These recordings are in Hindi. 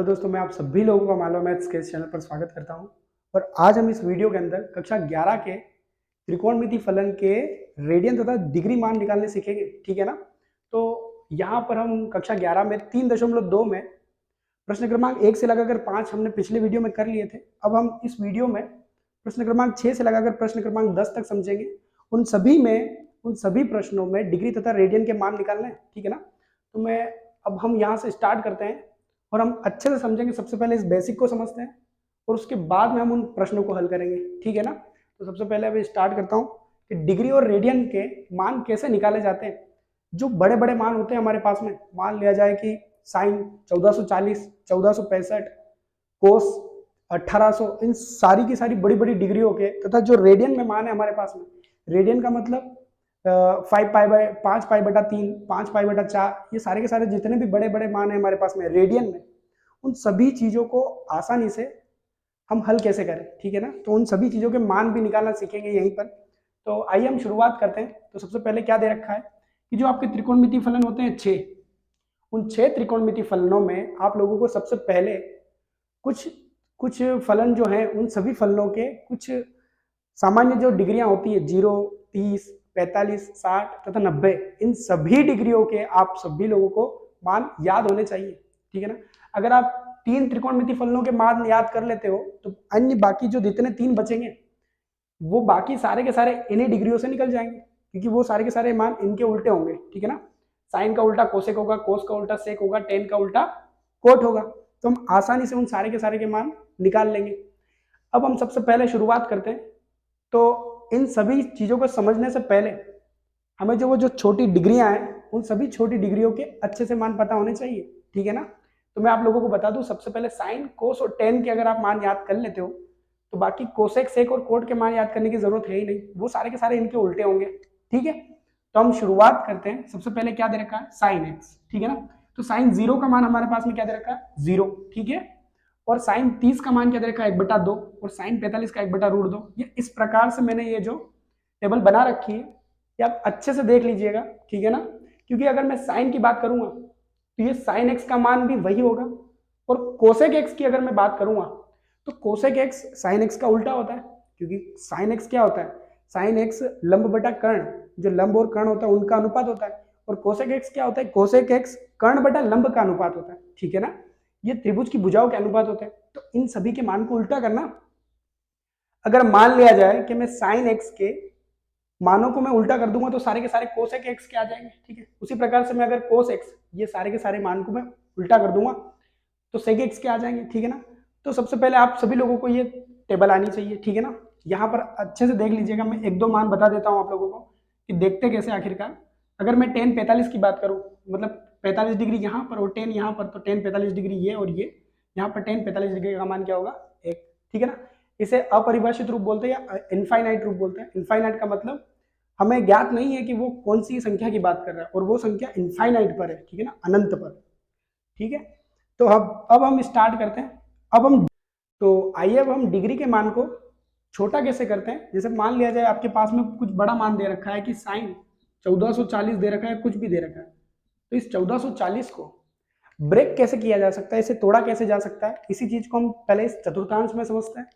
हेलो दोस्तों, मैं आप सभी लोगों का मालूम मैथ्स के इस चैनल पर स्वागत करता हूं। और आज हम इस वीडियो के अंदर कक्षा 11 के त्रिकोणमिति फलन के रेडियन तथा डिग्री मान निकालने सीखेंगे। ठीक है ना। तो यहाँ पर हम कक्षा 11 में 3.2 में प्रश्न क्रमांक 1 से लगाकर 5 हमने पिछले वीडियो में कर लिए थे। अब हम इस वीडियो में प्रश्न क्रमांक 6 से लगाकर प्रश्न क्रमांक 10 तक समझेंगे। उन सभी प्रश्नों में डिग्री तथा रेडियन के मान निकालने हैं। ठीक है ना। तो अब हम यहाँ से स्टार्ट करते हैं और हम अच्छे से समझेंगे। सबसे पहले इस बेसिक को समझते हैं और उसके बाद में हम उन प्रश्नों को हल करेंगे। ठीक है ना। तो सबसे पहले अभी स्टार्ट करता हूँ कि डिग्री और रेडियन के मान कैसे निकाले जाते हैं। जो बड़े बड़े मान होते हैं हमारे पास में, मान लिया जाए कि साइन 1440, 1465, कोस 1800, इन सारी की सारी बड़ी बड़ी डिग्रियों के तथा जो रेडियन में मान है हमारे पास में, रेडियन का मतलब 5π/3, 5π/4, ये सारे के सारे जितने भी बड़े बड़े मान है हमारे पास में रेडियन में, उन सभी चीजों को आसानी से हम हल कैसे करें। ठीक है ना। तो उन सभी चीजों के मान भी निकालना सीखेंगे यहीं पर। तो आइए हम शुरुआत करते हैं। तो सबसे पहले क्या दे रखा है कि जो आपके त्रिकोणमिति फलन होते हैं 6, उन 6 त्रिकोणमिति फलनों में आप लोगों को सबसे पहले कुछ कुछ फलन जो हैं उन सभी फलनों के कुछ सामान्य जो डिग्रियां होती है 0, 30, 45, 60 तथा 90, इन सभी डिग्रियों के आप सभी लोगों को मान याद होने चाहिए। ठीक है ना। अगर आप 3 त्रिकोणमिति फलनों के मान याद कर लेते हो तो अन्य बाकी जो जितने 3 बचेंगे वो बाकी सारे के सारे इन्हीं डिग्रियों से निकल जाएंगे, क्योंकि वो सारे के सारे मान इनके उल्टे होंगे। ठीक है ना। साइन का उल्टा कोसेक होगा, कोस का उल्टा सेक होगा, टेन का उल्टा कोट होगा। तो हम आसानी से उन सारे के सारे के मान निकाल लेंगे। अब हम सबसे पहले शुरुआत करते हैं। तो इन सभी चीजों को समझने से पहले हमें जो छोटी डिग्रियां हैं उन सभी छोटी डिग्रियों के अच्छे से मान पता होने चाहिए। ठीक है ना। तो मैं आप लोगों को बता दूं, सबसे पहले साइन, कोस और टेन के अगर आप मान याद कर लेते हो तो बाकी कोसेक, सेक और कोट के मान याद करने की जरूरत है ही नहीं, वो सारे के सारे इनके उल्टे होंगे। ठीक है। तो हम शुरुआत करते हैं। सबसे पहले क्या दे रखा है, साइन एक्स। ठीक है ना। तो साइन 0 का मान हमारे पास में क्या दे रखा है, 0। ठीक है। और साइन 30 का मान क्या दे रखा है, 1/2। और साइन 45 का 1/√2। ये इस प्रकार से मैंने ये जो टेबल बना रखी है ये आप अच्छे से देख लीजिएगा। ठीक है ना। क्योंकि अगर मैं साइन की बात करूंगा तो ये साइन एक्स का मान भी वही होगा, और कोसेक एक्स की अगर मैं बात करूंगा तो कोसेक एक्स साइन एक्स का उल्टा होता है। क्योंकि साइन एक्स क्या होता है, साइन एक्स लंब बटा कर्ण, जो लंब और कर्ण होता है उनका अनुपात होता है। और कोसेक एक्स क्या होता है, कोसेक एक्स कर्ण बटा लंब का अनुपात होता है। ठीक है ना। ये त्रिभुज की भुजाओं के अनुपात होते हैं। तो इन सभी के मान को उल्टा करना, अगर मान लिया जाए कि मैं साइन एक्स के मानों को मैं उल्टा कर दूंगा तो सारे के सारे कोसेक एक्स के आ जाएंगे। ठीक है। उसी प्रकार से मैं अगर कोस एक्स, ये सारे के सारे मान को मैं उल्टा कर दूंगा तो सेक एक्स के आ जाएंगे। ठीक है ना। तो सबसे पहले आप सभी लोगों को ये टेबल आनी चाहिए। ठीक है ना। यहाँ पर अच्छे से देख लीजिएगा, मैं 1-2 मान बता देता हूँ आप लोगों को कि देखते कैसे आखिरकार। अगर मैं टेन 45 की बात करूँ, मतलब 45 डिग्री यहाँ पर और टेन यहाँ पर, तो टेन 45 डिग्री ये और ये, यहाँ पर टेन 45 डिग्री का मान क्या होगा, 1। ठीक है ना। इसे अपरिभाषित रूप बोलते हैं या इनफाइनाइट रूप बोलते हैं। इनफाइनाइट का मतलब हमें ज्ञात नहीं है कि वो कौन सी संख्या की बात कर रहा है, और वो संख्या इनफाइनाइट पर है। ठीक है ना, अनंत पर। ठीक है। तो अब हम स्टार्ट करते हैं। आइए अब हम डिग्री के मान को छोटा कैसे करते हैं। जैसे मान लिया जाए आपके पास में कुछ बड़ा मान दे रखा है कि साइन 1440 दे रखा है, कुछ भी दे रखा है। तो इस 1440 को ब्रेक कैसे किया जा सकता है, इसे तोड़ा कैसे जा सकता है, इसी चीज को हम पहले इस चतुर्थांश में समझते हैं।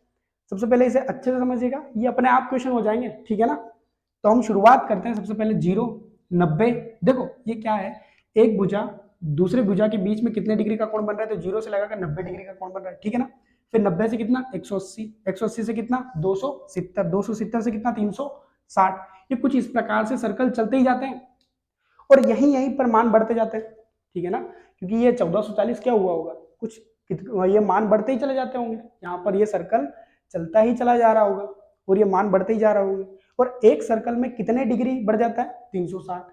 सबसे पहले इसे अच्छे से समझिएगा, ये अपने आप क्वेश्चन हो जाएंगे। ठीक है ना। तो हम शुरुआत करते हैं। सबसे पहले 0, 90। देखो ये क्या है, एक भुजा दूसरे भुजा के बीच में कितने डिग्री का कोण बन रहा है, तो 0 से लगाकर 90 डिग्री का कोण बन रहा है। ठीक है ना। फिर 90 से कितना, 180, 180 से कितना, 270, 270 से कितना, 360। ये कुछ इस प्रकार से सर्कल चलते ही जाते हैं और यहीं यहीं पर मान बढ़ते जाते हैं। ठीक है ना। क्योंकि ये 1440 क्या हुआ होगा, कुछ ये मान बढ़ते ही चले जाते होंगे, यहाँ पर ये सर्कल चलता ही चला जा रहा होगा और ये मान बढ़ते ही जा रहा होंगे। और एक सर्कल में कितने डिग्री बढ़ जाता है, 360।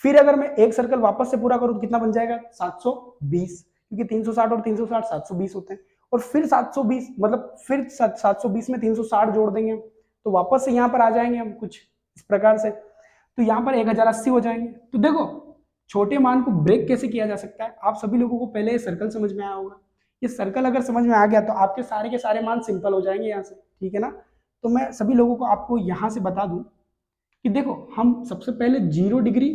फिर अगर मैं एक सर्कल वापस से पूरा करूं तो कितना बन जाएगा, 720, क्योंकि 360 और 360 720 होते हैं। और फिर 720 मतलब फिर 720 में 360 जोड़ देंगे तो वापस से यहाँ पर आ जाएंगे हम कुछ इस प्रकार से। तो यहाँ पर 1080 हो जाएंगे। तो देखो छोटे मान को ब्रेक कैसे किया जा सकता है। आप सभी लोगों को पहले ये सर्कल समझ में आया होगा। ये सर्कल अगर समझ में आ गया तो आपके सारे के सारे मान सिंपल हो जाएंगे यहाँ से। ठीक है ना। तो मैं सभी लोगों को आपको यहाँ से बता दूं कि देखो हम सबसे पहले 0 डिग्री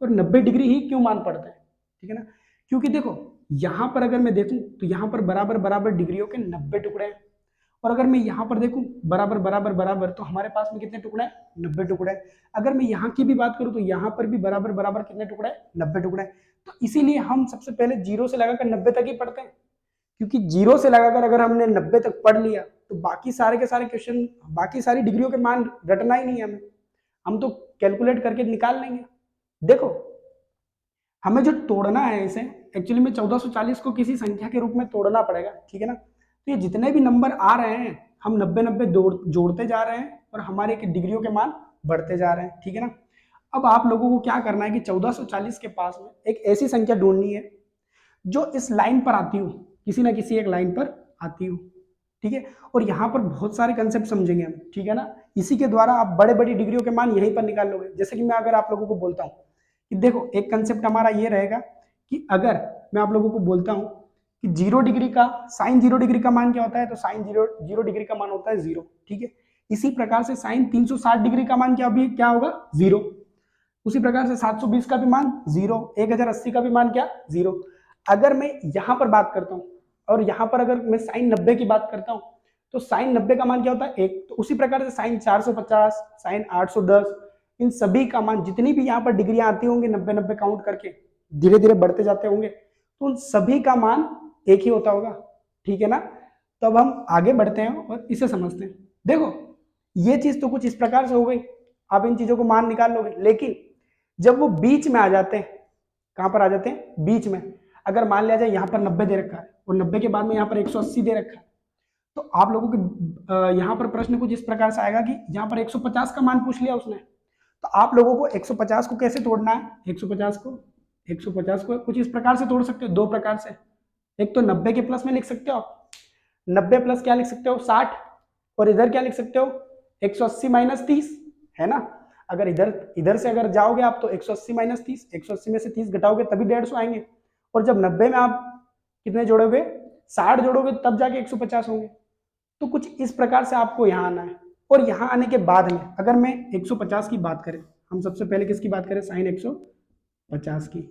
और 90 डिग्री ही क्यों मान पड़ते हैं। ठीक है ना। क्योंकि देखो यहाँ पर अगर मैं देखूं तो यहाँ पर बराबर बराबर डिग्रियों के 90 टुकड़े हैं, और अगर मैं यहाँ पर देखूं बराबर बराबर बराबर, तो हमारे पास में कितने टुकड़े हैं? 90 टुकड़े हैं। अगर मैं यहाँ की भी बात करूं तो यहाँ पर भी बराबर बराबर कितने टुकड़े हैं? 90 टुकड़े हैं। तो इसीलिए हम सबसे पहले 0 से लगाकर 90 तक ही पढ़ते हैं, क्योंकि 0 से लगाकर अगर हमने 90 तक पढ़ लिया तो बाकी सारे के सारे क्वेश्चन, बाकी सारी डिग्रियों के मान रटना ही नहीं है हमें, हम तो कैलकुलेट करके निकाल लेंगे। देखो, हमें जो तोड़ना है इसे, एक्चुअली में 1440 को किसी संख्या के रूप में तोड़ना पड़ेगा, ठीक है ना। तो ये जितने भी नंबर आ रहे हैं हम 90-90 जोड़ते जा रहे हैं और हमारे डिग्रियों के मान बढ़ते जा रहे हैं, ठीक है ना। अब आप लोगों को क्या करना है कि 1440 के पास में एक ऐसी संख्या ढूंढनी है जो इस लाइन पर आती हो, किसी ना किसी एक लाइन पर आती हो, ठीक है। और यहाँ पर बहुत सारे कंसेप्ट समझेंगे हम, ठीक है ना। इसी के द्वारा आप बड़े बड़ी डिग्रियों के मान यहीं पर निकाल लोगे। जैसे कि मैं अगर आप लोगों को बोलता हूँ कि देखो, एक कंसेप्ट हमारा ये रहेगा कि अगर मैं आप लोगों को बोलता हूँ कि 0 डिग्री का साइन 0 डिग्री का मान क्या होता है, तो साइन 0 डिग्री का मान होता है 0, ठीक है। इसी प्रकार से साइन 360 डिग्री का मान क्या होगा? 0। उसी प्रकार से 720 का भी मान 0, 1080 का भी मान क्या? 0। अगर मैं यहां पर बात करता हूं और यहां पर अगर मैं साइन 90 की बात करता हूं, तो साइन 90 का मान क्या होता है? 1। तो उसी प्रकार से साइन 450, साइन 810, इन सभी का मान, जितनी भी यहाँ पर डिग्रियां आती होंगी 90-90 काउंट करके धीरे धीरे बढ़ते जाते होंगे, तो उन सभी का मान एक ही होता होगा, ठीक है ना। तो अब हम आगे बढ़ते हैं और इसे समझते हैं। देखो, ये चीज तो कुछ इस प्रकार से हो गई, आप इन चीजों को मान निकाल लोगे, लेकिन जब वो बीच में आ जाते हैं, कहां पर आ जाते हैं? बीच में। अगर मान लिया जाए यहाँ पर 90 दे रखा है और 90 के बाद में यहाँ पर 180 दे रखा है, तो आप लोगों के यहाँ पर प्रश्न कुछ इस प्रकार से आएगा कि यहाँ पर 150 का मान पूछ लिया उसने, तो आप लोगों को 150 को कैसे तोड़ना है? 150 को कुछ इस प्रकार से तोड़ सकते हो, दो प्रकार से। एक तो 90 के प्लस में लिख सकते हो, 90 प्लस क्या लिख सकते हो? 60, और इधर क्या लिख सकते हो? 180 माइनस 30, है ना। अगर इधर से अगर जाओगे आप तो 180 माइनस 30, 180 में से 30 घटाओगे तभी 150 आएंगे, और जब 90 में आप कितने जोड़ोगे? 60 जोड़ोगे तब जाके 150 होंगे। तो कुछ इस प्रकार से आपको यहाँ आना है। और यहाँ आने के बाद में अगर मैं 150 की बात करें, हम सबसे पहले किसकी बात करें? साइन 150 की।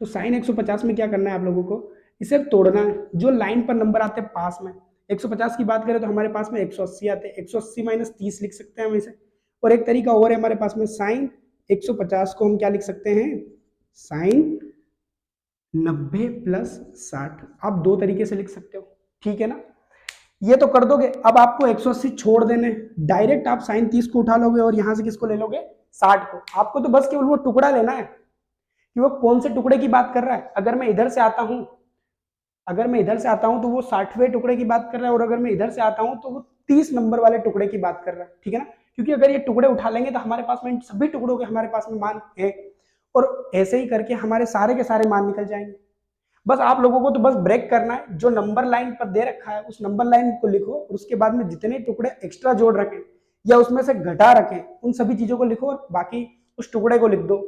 तो साइन 150 में क्या करना है आप लोगों को? इसे तोड़ना है, जो लाइन पर नंबर आते हैं पास में। 150 की बात करें तो हमारे पास में 180 आते हैं, 180 माइनस 30 लिख सकते हैं हम इसे। और एक तरीका और है हमारे पास में, साइन 150 को हम क्या लिख सकते हैं? Sine 90 plus 60। आप दो तरीके से लिख सकते हो, ठीक है ना। ये तो कर दोगे। अब आपको 180 छोड़ देने, डायरेक्ट आप साइन 30 को उठा लोगे और यहां से किसको ले लोगे? 60 को। आपको तो बस केवल वो टुकड़ा लेना है कि वो कौन से टुकड़े की बात कर रहा है। अगर मैं इधर से आता हूं तो वो 60वें टुकड़े की बात कर रहा है, और अगर मैं इधर से आता हूं तो वो 30 नंबर वाले टुकड़े की बात कर रहा है, ठीक है ना। क्योंकि अगर ये टुकड़े उठा लेंगे तो हमारे पास में सभी टुकड़ों के हमारे पास में मान है, और ऐसे ही करके हमारे सारे के सारे मान निकल जाएंगे। बस आप लोगों को तो बस ब्रेक करना है, जो नंबर लाइन पर दे रखा है उस नंबर लाइन को लिखो, और उसके बाद में जितने टुकड़े एक्स्ट्रा जोड़ रखें या उसमें से घटा रखें उन सभी चीजों को लिखो, और बाकी उस टुकड़े को लिख दो।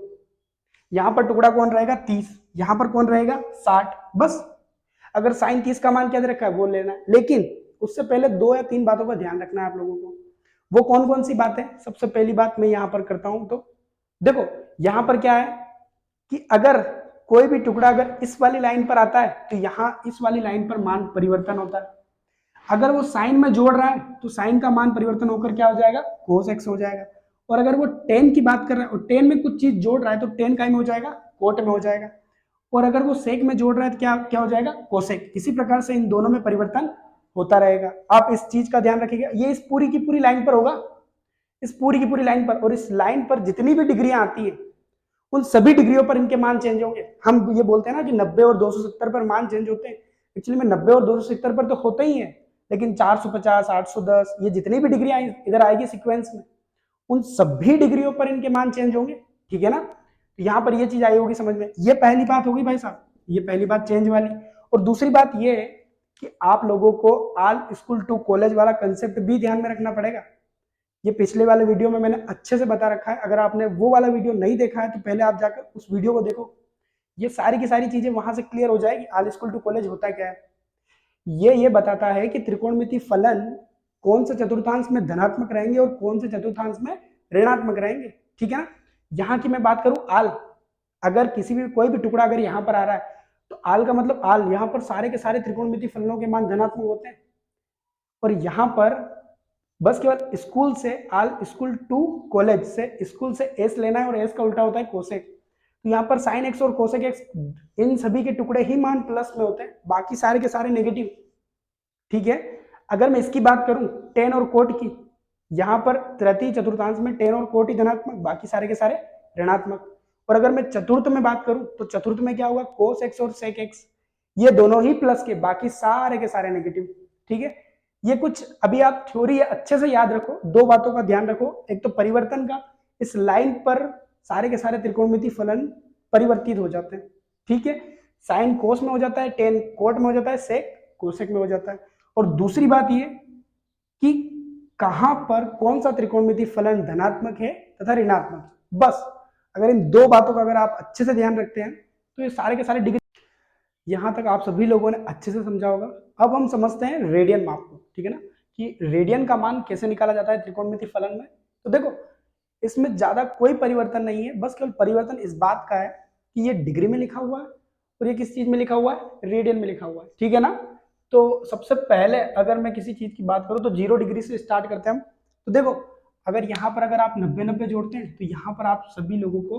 यहां पर टुकड़ा कौन रहेगा? 30। यहां पर कौन रहेगा? 60। बस। अगर साइन 30 का मान क्या दे रखा है वो लेना है, लेकिन उससे पहले 2 या 3 बातों का ध्यान रखना है आप लोगों को। वो कौन कौन सी बात है? सबसे पहली बात मैं यहां पर करता हूं, तो देखो यहां पर क्या है कि अगर कोई भी टुकड़ा अगर इस वाली लाइन पर आता है तो यहाँ इस वाली लाइन पर मान परिवर्तन होता है। अगर वो साइन में जोड़ रहा है तो साइन का मान परिवर्तन होकर क्या हो जाएगा? कोस एक्स हो जाएगा। और अगर वो टेन की बात कर रहा है और टेन में कुछ चीज जोड़ रहा है तो टेन का में हो जाएगा? कोट में हो जाएगा। और अगर वो सेक में जोड़ रहा है तो क्या क्या हो जाएगा? कोसेक। इसी प्रकार से इन दोनों में परिवर्तन होता रहेगा। आप इस चीज का ध्यान रखिएगा। ये इस पूरी की पूरी लाइन पर होगा, इस पूरी की पूरी लाइन पर। और इस लाइन पर जितनी भी डिग्रियां आती है उन सभी डिग्रियों पर इनके मान चेंज होंगे। हम ये बोलते हैं ना कि 90 और 270 पर मान चेंज होते हैं, एक्चुअली में 90 और 270 पर तो होते ही है, लेकिन 450, 810 ये जितनी भी डिग्रियां इधर आएगी सीक्वेंस में, उन सभी डिग्रियों पर इनके मान चेंज होंगे, ठीक है ना। तो यहाँ पर ये चीज आई होगी समझ में। ये पहली बात होगी भाई साहब, ये पहली बात चेंज वाली। और दूसरी बात ये है कि आप लोगों को ऑल स्कूल टू कॉलेज वाला कंसेप्ट भी ध्यान में रखना पड़ेगा। ये पिछले वाले वीडियो में मैंने अच्छे से बता रखा है। अगर आपने वो वाला वीडियो नहीं देखा है तो पहले आप जाकर उस वीडियो को देखो। ये सारी की सारी चीजें वहां से क्लियर हो जाएगी। ऑल स्कूल टू कॉलेज होता क्या है, ये बताता है कि त्रिकोणमिति फलन कौन से चतुर्थांश में धनात्मक रहेंगे और कौन से चतुर्थांश में ऋणात्मक रहेंगे, ठीक है ना। यहाँ की मैं बात करूं आल, अगर किसी भी कोई भी टुकड़ा अगर यहाँ पर आ रहा है तो आल का मतलब आल, यहाँ पर सारे के सारे त्रिकोणमितीय फलनों के मान धनात्मक होते हैं। और यहाँ पर बस केवल स्कूल से आल, स्कूल टू कॉलेज से स्कूल से एस लेना है, और एस का उल्टा होता है कोसेक। तो यहाँ पर साइन एक्स और कोसेक एक्स इन सभी के टुकड़े ही मान प्लस में होते हैं, बाकी सारे के सारे नेगेटिव। ठीक है, अगर मैं इसकी बात करूं टेन और कोट की, यहाँ पर तृतीय चतुर्थांश में टेन और कोट ही धनात्मक, बाकी सारे के सारे ऋणात्मक। और अगर मैं चतुर्थ में बात करूं तो चतुर्थ में क्या होगा, कोस एक्स और सेक एक्स, ये दोनों ही प्लस के, बाकी सारे के सारे नेगेटिव। ठीक है, ये कुछ अभी आप थ्योरी अच्छे से याद रखो, दो बातों का ध्यान रखो। एक तो परिवर्तन का, इस लाइन पर सारे के सारे त्रिकोणमितीय फलन परिवर्तित हो जाते हैं। ठीक है, साइन कोस में हो जाता है, टेन कोट में हो जाता है, सेक कोसेक में हो जाता है। और दूसरी बात ये कि कहां पर कौन सा त्रिकोणमितीय फलन धनात्मक है तथा ऋणात्मक। बस अगर इन दो बातों का अगर आप अच्छे से ध्यान रखते हैं तो ये सारे के सारे डिग्री, यहां तक आप सभी लोगों ने अच्छे से समझा होगा। अब हम समझते हैं रेडियन माप को। ठीक है ना, कि रेडियन का मान कैसे निकाला जाता है त्रिकोणमितीय फलन में। तो देखो, इसमें ज्यादा कोई परिवर्तन नहीं है, बस केवल परिवर्तन इस बात का है कि ये डिग्री में लिखा हुआ है और ये किस चीज में लिखा हुआ है, रेडियन में लिखा हुआ है। ठीक है ना, तो सबसे पहले अगर मैं किसी चीज की बात करूं तो 0 डिग्री से स्टार्ट करते हैं हम। तो देखो, अगर यहाँ पर अगर आप 90-90 जोड़ते हैं तो यहाँ पर आप सभी लोगों को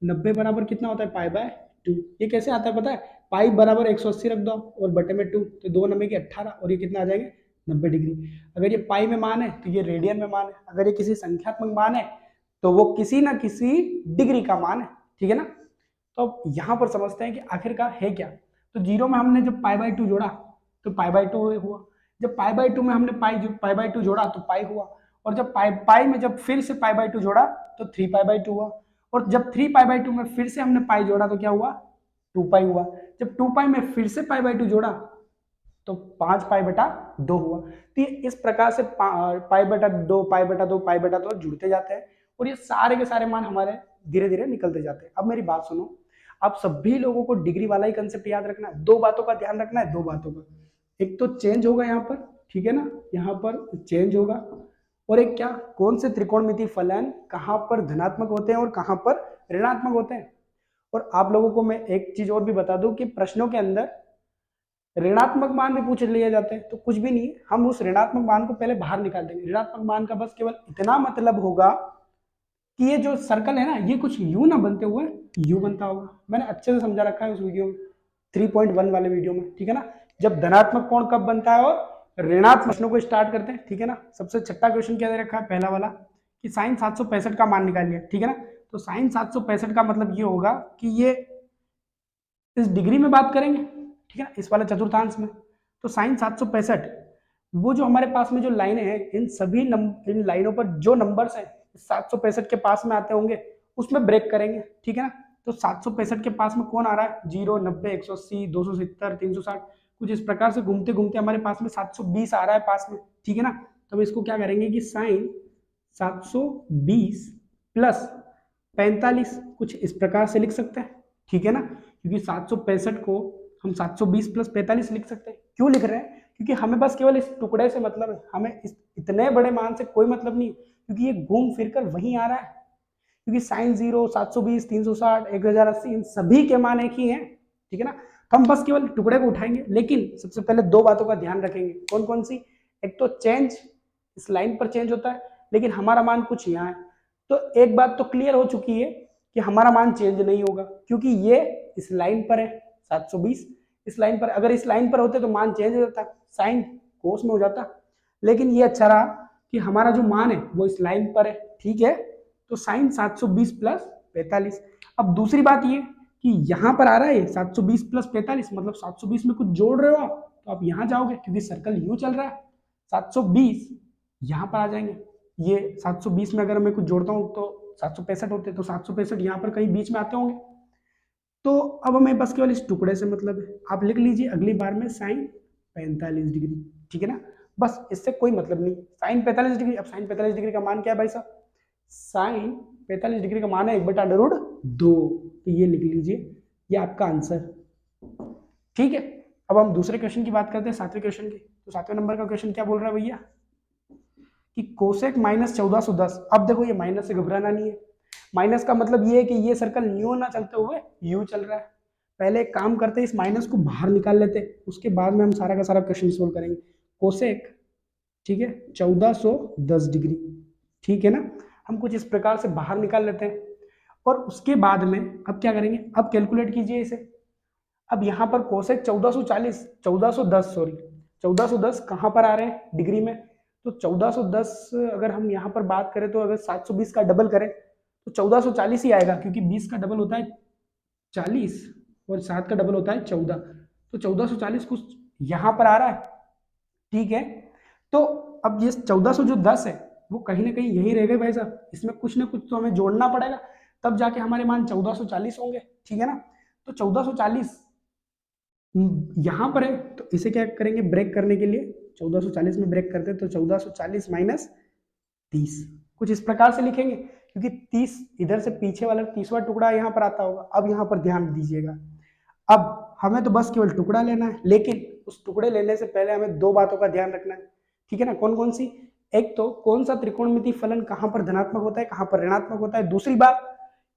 90 बराबर कितना होता है, पाई बाय 2। ये कैसे आता है पता है, पाई बराबर 180 रख दो और बटे में 2, तो 2 9 के 18, और ये कितना आ जाएगा 90 डिग्री। अगर ये पाई में मान है तो ये रेडियन में मान है, अगर ये किसी संख्यात्मक मान है तो वो किसी ना किसी डिग्री का मान है। ठीक है ना, तो अब यहाँ पर समझते हैं कि आखिरकार है क्या। तो 0 में हमने जब पाई बाय 2 जोड़ा तो पाई बाय 2 हुआ, जब पाई बाय 2 में हमने पाई बाय 2 जोड़ा तो पाई हुआ, और जब पाई में जब फिर से पाई बाय 2 जोड़ा तो 3 पाई बाय 2 हुआ, और जब 3 पाई बाय 2 में फिर से हमने पाई जोड़ा तो क्या हुआ, 2 पाई हुआ, जब 2 पाई में फिर से पाई बाय 2 जोड़ा तो 5 पाई बटा 2 हुआ। तो इस प्रकार से पाई बटा 2 पाई बटा 2 पाई बटा 2 जुड़ते जाते हैं, और ये सारे के सारे मान हमारे धीरे धीरे निकलते जाते हैं। अब मेरी बात सुनो, आप सभी लोगों को डिग्री वाला ही कंसेप्ट याद रखना है, दो बातों का ध्यान रखना है, दो बातों का। एक तो चेंज होगा यहाँ पर, ठीक है ना, यहाँ पर चेंज होगा, और एक क्या, कौन से त्रिकोणमितीय फलन कहाँ पर धनात्मक होते हैं और कहाँ पर ऋणात्मक होते हैं। और आप लोगों को मैं एक चीज और भी बता दूं कि प्रश्नों के अंदर ऋणात्मक मान भी पूछ लिए जाते हैं, तो कुछ भी नहीं, हम उस ऋणात्मक मान को पहले बाहर निकाल देंगे। ऋणात्मक मान का बस केवल इतना मतलब होगा कि ये जो सर्कल है ना, ये कुछ यू ना बनते हुए यू बनता होगा। मैंने अच्छे से समझा रखा है उस वीडियो में, 3.1 वाले वीडियो में। ठीक है ना, जब धनात्मक कोण कब बनता है और ऋणात्मक। प्रश्नों को स्टार्ट करते हैं। ठीक है ना, सबसे छठा क्वेश्चन क्या दे रखा है, पहला वाला, कि साइन 765 का मान निकालिए। ठीक है ना, तो साइन 765 का मतलब ये होगा कि ये इस डिग्री में बात करेंगे। ठीक है ना, इस वाले चतुर्थांश में। तो साइन 765, वो जो हमारे पास में जो लाइनें हैं, इन सभी इन लाइनों पर जो नंबर्स हैं 765 के पास में आते होंगे, उसमें ब्रेक करेंगे। ठीक है ना, तो 765 के पास में कौन आ रहा है, 0 90 180 270 360, कुछ इस प्रकार से घूमते घूमते हमारे पास में 720 आ रहा है पास में। ठीक है ना, तो इसको क्या करेंगे कि साइन 720 प्लस 45 कुछ इस प्रकार से लिख सकते हैं। ठीक है ना, क्योंकि 765 को हम 720 प्लस 45 लिख सकते हैं। क्यों लिख रहे हैं, क्योंकि हमें बस केवल इस टुकड़े से मतलब है, हमें इस इतने बड़े मान से कोई मतलब नहीं, क्योंकि ये घूम फिर कर वहीं आ रहा है। क्योंकि साइन 0 720 360 1080 इन सभी के मान एक ही हैं। ठीक है ना, तो हम बस केवल टुकड़े को उठाएंगे, लेकिन सबसे पहले दो बातों का ध्यान रखेंगे। कौन कौन सी, एक तो चेंज, इस लाइन पर चेंज होता है, लेकिन हमारा मान कुछ यहाँ है। तो एक बात तो क्लियर हो चुकी है कि हमारा मान चेंज नहीं होगा, क्योंकि ये इस लाइन पर है 720, इस लाइन पर, अगर इस लाइन पर होते तो मान चेंज हो जाता, साइन कोस में हो जाता। लेकिन ये अच्छा रहा कि हमारा जो मान है वो इस लाइन पर है। ठीक है, तो साइन 720 प्लस 45। अब दूसरी बात ये कि यहाँ पर आ रहा है 720 प्लस 45, मतलब 720 में कुछ जोड़ रहे हो आप, तो आप यहाँ जाओगे, क्योंकि सर्कल यू चल रहा है। 720 यहाँ पर आ जाएंगे, ये 720 में अगर मैं कुछ जोड़ता हूँ तो 765 होते, तो 765 यहाँ पर कहीं बीच में आते होंगे। तो अब हमें बस केवल इस टुकड़े से मतलब है, आप लिख लीजिए अगली बार में साइन 45 डिग्री। ठीक है ना, बस इससे कोई मतलब नहीं, साइन 45 डिग्री। अब साइन 45 डिग्री का मान क्या है भाई साहब, साइन 45 डिग्री का मान है 1/√2। तो ये लिख लीजिए, ये आपका आंसर। ठीक है, अब हम दूसरे क्वेश्चन की बात करते हैं, सातवें क्वेश्चन की। तो सातवें नंबर का क्वेश्चन क्या बोल रहा है भैया, कि कोसेक माइनस 1410। अब देखो, ये माइनस से घबराना नहीं है, माइनस का मतलब ये है कि ये सर्कल न्यू ना चलते हुए यू चल रहा है। पहले एक काम करते हैं, इस माइनस को बाहर निकाल लेते हैं, उसके बाद में हम सारा का सारा क्वेश्चन सोल्व करेंगे। कोसेक, ठीक है, 1410 डिग्री, ठीक है ना। हम कुछ इस प्रकार से बाहर निकाल लेते हैं और उसके बाद में अब क्या करेंगे, अब कैलकुलेट कीजिए इसे। अब यहाँ पर कोसेक 1440, 1410 सॉरी 1410 कहाँ पर आ रहे हैं डिग्री में, तो 1410 अगर हम यहाँ पर बात करें तो अगर 720 का डबल करें तो 1440 ही आएगा, क्योंकि 20 का डबल होता है 40 और 7 का डबल होता है 14, तो 1440 कुछ यहाँ पर आ रहा है, ठीक है। तो अब ये 1410 है वो कहीं ना कहीं यही रह गए भाई साहब, इसमें कुछ ना कुछ तो हमें जोड़ना पड़ेगा, तब जाके हमारे मान 1440 होंगे, ठीक है ना। तो 1440 यहाँ पर है, तो इसे क्या करेंगे ब्रेक करने के लिए, 1440 में ब्रेक करते हैं तो 1440 माइनस 30 कुछ इस प्रकार से लिखेंगे, क्योंकि 30 इधर से पीछे वाला 30वां टुकड़ा यहाँ पर आता होगा। अब यहाँ पर ध्यान दीजिएगा, अब हमें तो बस केवल टुकड़ा लेना है, लेकिन उस टुकड़े लेने से पहले हमें दो बातों का ध्यान रखना है, ठीक है ना। कौन कौन सी, एक तो कौन सा त्रिकोणमिति फलन कहाँ पर धनात्मक होता है, कहाँ पर ऋणात्मक होता है, दूसरी बात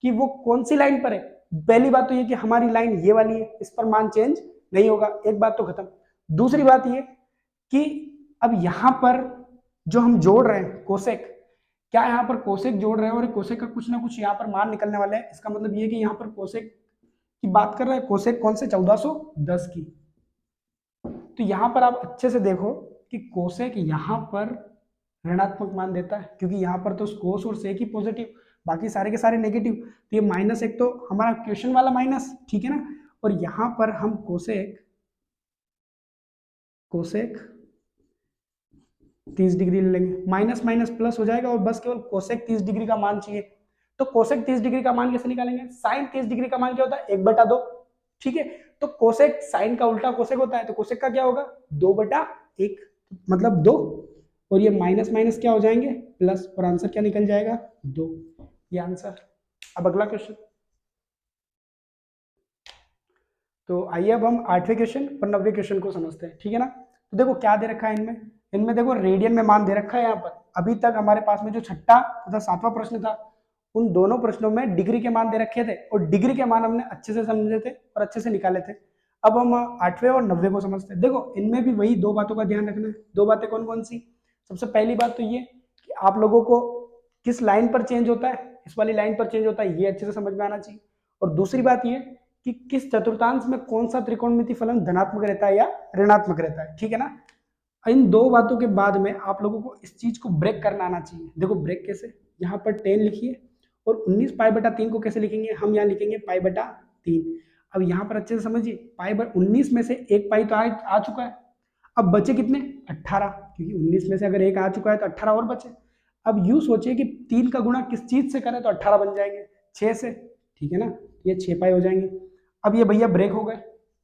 कि वो कौन सी लाइन पर है। पहली बात तो ये कि हमारी लाइन ये वाली है, इस पर मान चेंज नहीं होगा, एक बात तो खत्म। दूसरी बात ये कि अब यहाँ पर जो हम जोड़ रहे हैं कोसेक, क्या यहाँ पर कोसेक जोड़ रहे हैं और कोसेक का कुछ ना कुछ यहाँ पर मान निकलने वाला है, इसका मतलब ये कि यहाँ पर कोसेक की बात कर रहा है, कोसेक कौन से 1410 की। तो यहाँ पर आप अच्छे से देखो कि कोसेक यहाँ पर ऋणात्मक मान देता है, क्योंकि यहाँ पर तो कोस और सेक ही पॉजिटिव, बाकी सारे के सारे नेगेटिव, तो ये माइनस एक तो हमारा क्वेश्चन वाला माइनस, ठीक है ना। और यहाँ पर हम कोसेक 30 डिग्री ले लेंगे, माइनस माइनस प्लस हो जाएगा और बस केवल कोसेक 30 डिग्री का मान चाहिए। तो कोसेक 30 डिग्री का मान कैसे निकालेंगे, साइन 30 डिग्री का मान क्या होता है 1/2, ठीक है। तो कोसेक साइन का उल्टा कोसेक होता है, तो कोसेक का क्या होगा 2/1, मतलब 2, और ये माइनस माइनस क्या हो जाएंगे प्लस, और आंसर क्या निकल जाएगा 2, ये आंसर। अब अगला क्वेश्चन, तो आइए अब हम 8वें क्वेश्चन और 9वें क्वेश्चन को समझते हैं, ठीक है ना। तो देखो क्या दे रखा है इनमें, इनमें देखो रेडियन में मान दे रखा है। यहाँ पर अभी तक हमारे पास में जो छठा तथा 7वां प्रश्न था, उन दोनों प्रश्नों में डिग्री के मान दे रखे थे और डिग्री के मान हमने अच्छे से समझे थे और अच्छे से निकाले थे। अब हम 8वें और 9वें को समझते हैं। देखो इनमें भी वही दो बातों का ध्यान रखना है। दो बातें कौन कौन सी, सबसे पहली बात तो ये कि आप लोगों को किस लाइन पर चेंज होता है, इस वाली लाइन पर चेंज होता है, ये अच्छे से समझ में आना चाहिए। और दूसरी बात ये कि किस चतुर्थांश में कौन सा त्रिकोणमिति फलन धनात्मक रहता है या ऋणात्मक रहता है, ठीक है ना। इन दो बातों के बाद में आप लोगों को इस चीज को ब्रेक करना आना चाहिए। देखो ब्रेक कैसे, यहाँ पर 10 लिखिए और 19 पाई/3 को कैसे लिखेंगे, हम यहाँ लिखेंगे पाई/3। अब यहाँ पर अच्छे से समझिए, पाई/19 में से एक पाई तो आ चुका है, अब बचे कितने 18, क्योंकि 19 में से अगर एक आ चुका है तो 18 और बचे। अब यूं सोचिए कि 3 का गुणा किस चीज से करें तो 18 बन जाएंगे, 6 से, ठीक है ना, ये 6 पाई हो जाएंगे। अब ये भैया ब्रेक हो गए,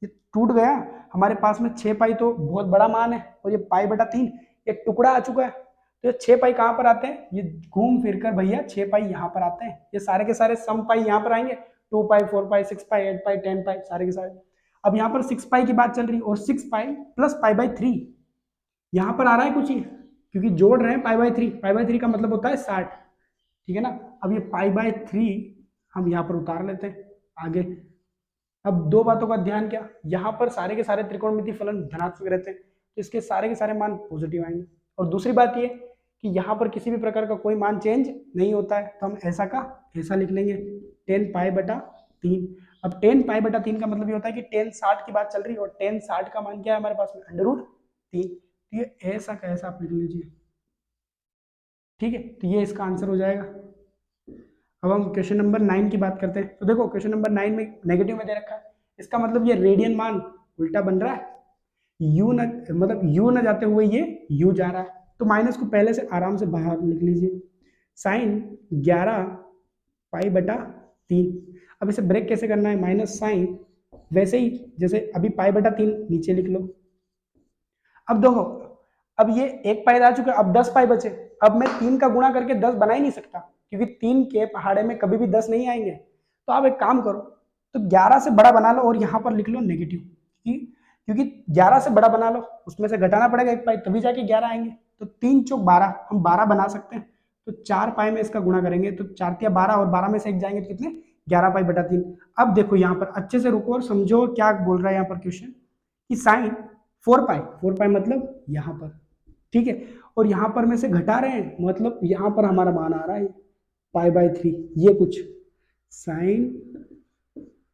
ये टूट गया, हमारे पास में 6 पाई तो बहुत बड़ा मान है, और ये पाई/3 ये टुकड़ा आ चुका है। तो ये 6 पाई कहाँ पर आते हैं, ये घूम फिर कर भैया 6 पाई यहाँ पर आते हैं, ये सारे के सारे सम पाई यहाँ पर आएंगे, 2 पाई 4 पाई 6 पाई 8 पाई 10 पाई सारे के सारे। अब यहाँ पर 6 पाई की बात चल रही है, और 6 पाई प्लस पाई/3 यहाँ पर आ रहा है कुछ ही, क्योंकि जोड़ रहे हैं पाई/3 का मतलब होता है 60, ठीक है ना। अब ये पाई/3 हम यहाँ पर उतार लेते हैं आगे। अब दो बातों का ध्यान, क्या यहाँ पर सारे के सारे त्रिकोणमिति फलन धनात्मक रहते हैं, तो इसके सारे के सारे मान पॉजिटिव आएंगे। और दूसरी बात ये कि यहाँ पर किसी भी प्रकार का कोई मान चेंज नहीं होता है, तो हम ऐसा का ऐसा लिख लेंगे 10 पाई/3। अब 10 पाई/3 का मतलब ये होता है कि 10 60 की बात चल रही है, और 10 60 का मान क्या है हमारे पास में √3, तो ये ऐसा का ऐसा आप लिख लीजिए, ठीक है। तो ये इसका आंसर हो जाएगा। अब हम क्वेश्चन नंबर 9 की बात करते हैं। तो देखो क्वेश्चन नंबर 9 में नेगेटिव में दे रखा है, इसका मतलब ये रेडियन मान उल्टा बन रहा है, यू न मतलब यू न जाते हुए ये यू जा रहा है, तो माइनस को पहले से आराम से बाहर लिख लीजिए, साइन 11 पाई/3। अब इसे ब्रेक कैसे करना है, माइनस साइन वैसे ही जैसे अभी पाई/3 नीचे लिख लो। अब देखो, अब ये एक पाई आ चुका है, अब 10 पाई बचे। अब मैं 3 का गुणा करके 10 बना ही नहीं सकता, क्योंकि 3 के पहाड़े में कभी भी 10 नहीं आएंगे। तो आप एक काम करो, तो 11 से बड़ा बना लो और यहाँ पर लिख लो नेगेटिव, क्योंकि 11 से बड़ा बना लो, उसमें से घटाना पड़ेगा एक पाई, तभी जाके 11 आएंगे। तो 3 चौक 12, हम 12 बना सकते हैं, तो 4 पाई में इसका गुणा करेंगे तो 4 × 12 और 12 में से एक जाएंगे तो कितने 11 पाई/3। अब देखो यहाँ पर अच्छे से रुको और समझो क्या बोल रहा है यहाँ पर क्वेश्चन, कि साइन 4 पाई मतलब यहाँ पर, ठीक है, और यहाँ पर में से घटा रहे हैं, मतलब यहाँ पर हमारा मान आ रहा है पाई/3, ये कुछ साइन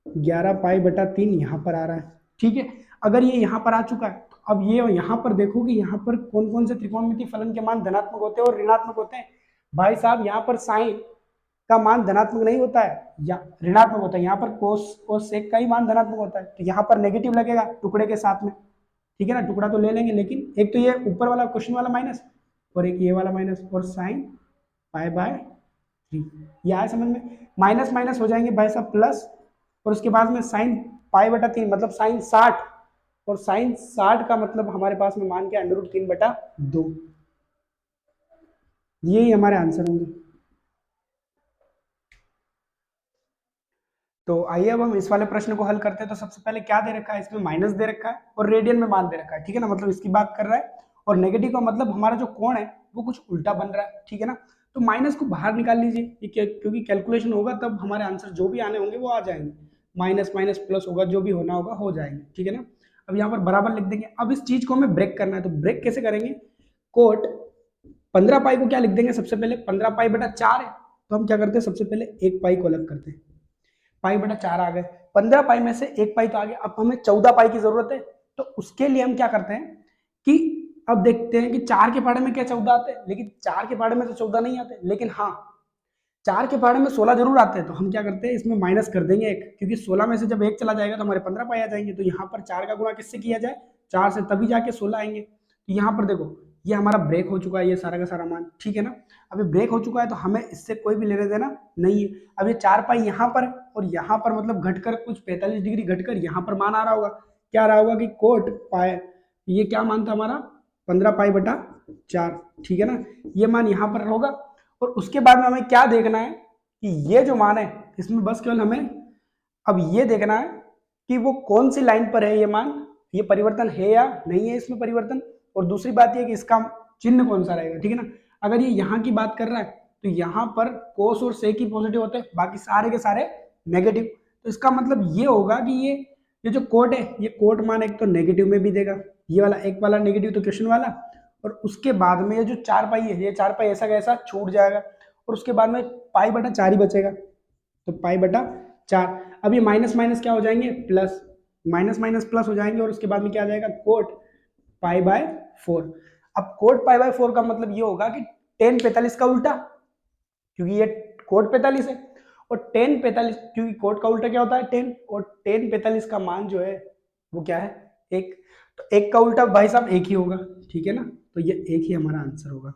11 पाई/3 यहाँ पर आ रहा है, ठीक है। अगर ये यहाँ पर आ चुका है तो अब ये यहाँ पर देखो कि यहाँ पर कौन कौन से त्रिकोणमितीय फलन के मान धनात्मक होते हैं और ऋणात्मक होते हैं। भाई साहब यहाँ पर साइन का मान धनात्मक नहीं होता है या ऋणात्मक होता है, यहाँ पर कोस और सेक का ही मान धनात्मक होता है, तो यहाँ पर नेगेटिव लगेगा टुकड़े के साथ में, ठीक है ना, टुकड़ा तो ले लेंगे, लेकिन एक तो ये ऊपर वाला क्वेश्चन वाला माइनस और एक ये वाला माइनस, और साइन पाई/3, ये आया समझ में। माइनस माइनस हो जाएंगे भाई साहब प्लस, और उसके बाद में साइन पाई/3 मतलब साइन 60, और साइन 60 का मतलब हमारे पास में मान के √3/2, यही हमारे आंसर होंगे। तो आइए अब हम इस वाले प्रश्न को हल करते हैं। तो सबसे पहले क्या दे रखा है, इसमें माइनस दे रखा है और रेडियन में मान दे रखा है, ठीक है ना, मतलब इसकी बात कर रहा है, और नेगेटिव का मतलब हमारा जो कोण है वो कुछ उल्टा बन रहा है, ठीक है ना। तो माइनस को बाहर निकाल लीजिए, क्योंकि कैलकुलेशन होगा तब हमारे आंसर जो भी आने होंगे वो आ जाएंगे, माइनस माइनस प्लस होगा, जो भी होना होगा हो जाएंगे, ठीक है ना। अब यहाँ पर बराबर लिख देंगे। अब इस चीज को हमें ब्रेक करना है, तो ब्रेक कैसे करेंगे, कोट 15 पाई को क्या लिख देंगे, सबसे पहले 15 पाई/4 है, तो हम क्या करते हैं, सबसे पहले 1 पाई को अलग करते हैं, पाई/4 आ गए, 15 पाई में से 1 पाई तो आ गया, अब हमें 14 पाई की जरूरत है। तो उसके लिए हम क्या करते हैं कि अब देखते हैं कि 4 के पहाड़े में क्या 14 आते हैं, लेकिन 4 के पहाड़े में तो 14 नहीं आते, लेकिन हाँ 4 के पहाड़े में 16 जरूर आते हैं। तो हम क्या करते हैं, इसमें माइनस कर देंगे 1, क्योंकि 16 में से जब 1 चला जाएगा तो हमारे 15 पाई आ जाएंगे। तो यहाँ पर 4 का गुणा किससे किया जाए, 4 से, तभी जाके 16 आएंगे। तो यहाँ पर देखो ये हमारा ब्रेक हो चुका है, ये सारा का सारा मान, ठीक है ना। अभी ब्रेक हो चुका है तो हमें इससे कोई भी लेने देना नहीं है। अब ये 4 पाई यहाँ पर और यहाँ पर मतलब घटकर कुछ 45 डिग्री घटकर यहाँ पर मान आ रहा होगा, क्या आ रहा होगा कि कोट पाए, ये क्या मान था हमारा 15 पाई/4, ठीक है ना, ये मान यहाँ पर होगा। और उसके बाद में हमें क्या देखना है कि ये जो मान है इसमें बस केवल हमें अब ये देखना है कि वो कौन सी लाइन पर है ये मान, ये परिवर्तन है या नहीं है इसमें परिवर्तन। और दूसरी बात ये कि इसका चिन्ह कौन सा रहेगा, ठीक है ना। अगर ये यहाँ की बात कर रहा है तो यहाँ पर कोस और सेक ही पॉजिटिव होते हैं, बाकी सारे के सारे नेगेटिव। तो इसका मतलब ये होगा कि ये जो कोट है, ये कोट मान एक तो नेगेटिव में भी देगा, ये वाला एक वाला नेगेटिव तो क्वेश्चन वाला, और उसके बाद में ये जो 4 पाई है, ये 4 पाई ऐसा कैसा छूट जाएगा, और उसके बाद में पाई/4 ही बचेगा, तो पाई/4। अब ये माइनस माइनस क्या हो जाएंगे, प्लस, माइनस माइनस प्लस हो जाएंगे, और उसके बाद में क्या आ जाएगा, कोट पाई/4। अब कोट पाई/4 का मतलब ये होगा कि टेन 45 का उल्टा, क्योंकि ये कोट 45 है, और टेन 45, क्योंकि कोट का उल्टा क्या होता है 10, और टेन 45 का मान जो है वो क्या है 1, तो 1 का उल्टा भाई साहब 1 ही होगा, ठीक है ना, तो ये 1 ही हमारा आंसर होगा।